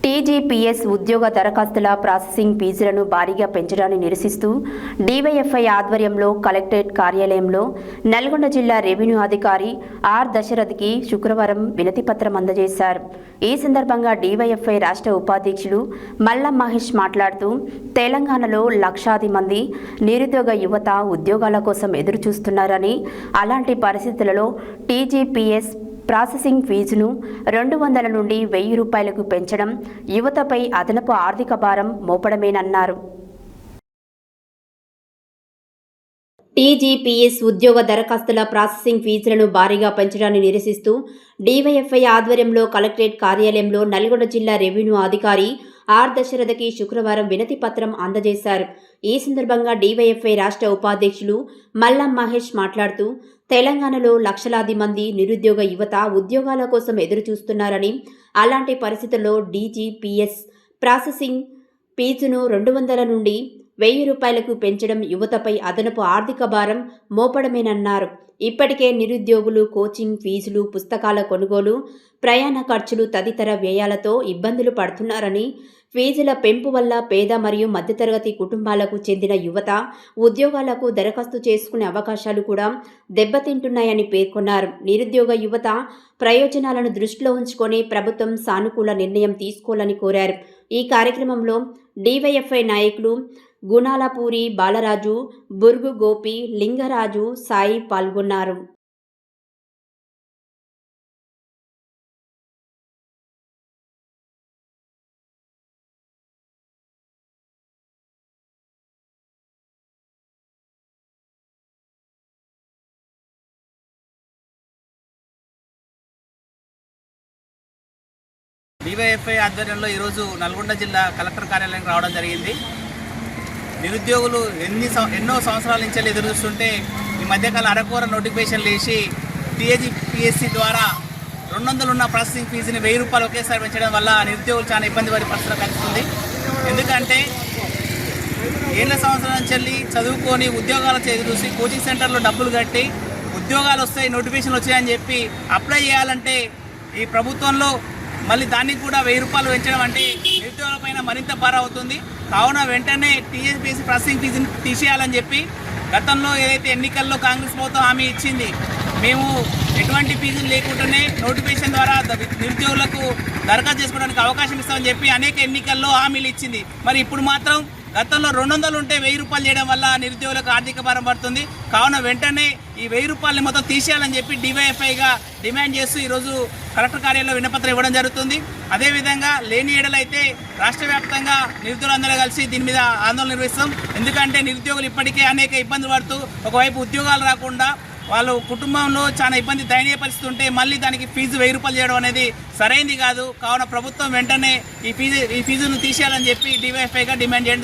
TGPS ఉద్యోగ దరఖాస్తుల processing ఫీజులను భారీగా పెంచడాన్ని నిరసిస్తూ డీవైఎఫ్ఐ ఆధ్వర్యంలో కలెక్టరేట్ కార్యాలయంలో నల్గొండ జిల్లా రెవెన్యూ అధికారి ఆర్ దశరథ్కి శుక్రవారం వినతిపత్రం అందజేశారు. ఈ సందర్భంగా డీవైఎఫ్ఐ రాష్ట్ర ఉపాధ్యక్షులు మల్లం మహేష్ మాట్లాడుతూ తెలంగాణలో లక్షాది మంది నిరుద్యోగ యువత ఉద్యోగాల కోసం ఎదురుచూస్తున్నారని, అలాంటి పరిస్థితులలో టీజీపీఎస్ ప్రాసెసింగ్ ఫీజును 200 నుండి 1000 రూపాయలకు పెంచడం యువతపై అదనపు ఆర్థిక భారం మోపడమేనన్నారు. టీజీపీఎస్ ఉద్యోగ దరఖాస్తుల ప్రాసెసింగ్ ఫీజులను భారీగా పెంచడాన్ని నిరసిస్తూ డీవైఎఫ్ఐ ఆధ్వర్యంలో కలెక్టరేట్ కార్యాలయంలో నల్గొండ జిల్లా రెవెన్యూ అధికారి ఆర్ దశరథ్కి శుక్రవారం వినతి పత్రం అందజేశారు. ఈ సందర్భంగా డీవైఎఫ్ఐ రాష్ట్ర ఉపాధ్యక్షులు మల్లం మహేష్ మాట్లాడుతూ తెలంగాణలో లక్షలాది మంది నిరుద్యోగ యువత ఉద్యోగాల కోసం ఎదురుచూస్తున్నారని, అలాంటి పరిస్థితుల్లో టీజీపీఎస్ ప్రాసెసింగ్ ఫీజును 200 నుండి 1000 రూపాయలకు పెంచడం యువతపై అదనపు ఆర్థిక భారం మోపడమేనన్నారు. ఇప్పటికే నిరుద్యోగులు కోచింగ్ ఫీజులు, పుస్తకాల కొనుగోలు, ప్రయాణ ఖర్చులు తదితర వ్యయాలతో ఇబ్బందులు పడుతున్నారని, ఫీజుల పెంపు వల్ల పేద మరియు మధ్యతరగతి కుటుంబాలకు చెందిన యువత ఉద్యోగాలకు దరఖాస్తు చేసుకునే అవకాశాలు కూడా దెబ్బతింటున్నాయని పేర్కొన్నారు. నిరుద్యోగ యువత ప్రయోజనాలను దృష్టిలో ఉంచుకొని ప్రభుత్వం సానుకూల నిర్ణయం తీసుకోవాలని కోరారు. ఈ కార్యక్రమంలో డీవైఎఫ్ఐ నాయకులు గుణాలపూరి బాలరాజు, బుర్గు గోపి, లింగరాజు, సాయి పాల్గొన్నారు. డీవైఎఫ్ఐ ఆధ్వర్యంలో ఈరోజు నల్గొండ జిల్లా కలెక్టర్ కార్యాలయానికి రావడం జరిగింది. నిరుద్యోగులు ఎన్నో సంవత్సరాల నుంచి ఎదురు చూస్తుంటే ఈ మధ్యకాలం అరకొర నోటిఫికేషన్లు వేసి టీజీపీఎస్సీ ద్వారా 200 ఉన్న ప్రాసెసింగ్ ఫీజుని 1000 రూపాయలు ఒకేసారి పెంచడం వల్ల నిరుద్యోగులు చాలా ఇబ్బంది పడే పరిస్థితి కలుగుతుంది. ఎందుకంటే ఏళ్ళ సంవత్సరాల నుంచి చదువుకొని ఉద్యోగాలు చూసి కోచింగ్ సెంటర్లో డబ్బులు కట్టి ఉద్యోగాలు వస్తాయి, నోటిఫికేషన్లు వచ్చాయని చెప్పి అప్లై చేయాలంటే ఈ ప్రభుత్వంలో మళ్ళీ దానికి కూడా 1000 రూపాయలు పెంచడం అంటే నిరుద్యోగుల పైన మరింత భారం అవుతుంది. కావున వెంటనే టీజీపీఎస్సీ ప్రాసెసింగ్ ఫీజుని తీసేయాలని చెప్పి గతంలో ఏదైతే ఎన్నికల్లో కాంగ్రెస్ ప్రభుత్వం హామీ ఇచ్చింది, మేము ఎటువంటి ఫీజులు లేకుండానే నోటిఫికేషన్ ద్వారా నిరుద్యోగులకు దరఖాస్తు చేసుకోవడానికి అవకాశం ఇస్తామని చెప్పి అనేక ఎన్నికల్లో హామీలు ఇచ్చింది. మరి ఇప్పుడు మాత్రం గతంలో 200 ఉంటే 1000 రూపాయలు చేయడం వల్ల నిరుద్యోగులకు ఆర్థిక భారం పడుతుంది. కావున వెంటనే ఈ 1000 రూపాయలని మొత్తం తీసేయాలని చెప్పి డీవైఎఫ్ఐగా డిమాండ్ చేస్తూ ఈరోజు కలెక్టర్ కార్యాలయంలో వినపత్రం ఇవ్వడం జరుగుతుంది. అదేవిధంగా లేని ఏడలైతే రాష్ట్ర వ్యాప్తంగా నిరుద్యోగులందరూ కలిసి దీని మీద ఆందోళన నిర్వహిస్తాం. ఎందుకంటే నిరుద్యోగులు ఇప్పటికే అనేక ఇబ్బందులు పడుతూ ఒకవైపు ఉద్యోగాలు రాకుండా వాళ్ళు కుటుంబంలో చాలా ఇబ్బంది, దయనీయ పరిస్థితి ఉంటే మళ్ళీ దానికి ఫీజు 1000 రూపాయలు చేయడం అనేది సరైనది కాదు. కావున ప్రభుత్వం వెంటనే ఈ ఫీజును తీసేయాలని చెప్పి డీవైఎఫ్ఐగా డిమాండ్ చేయడం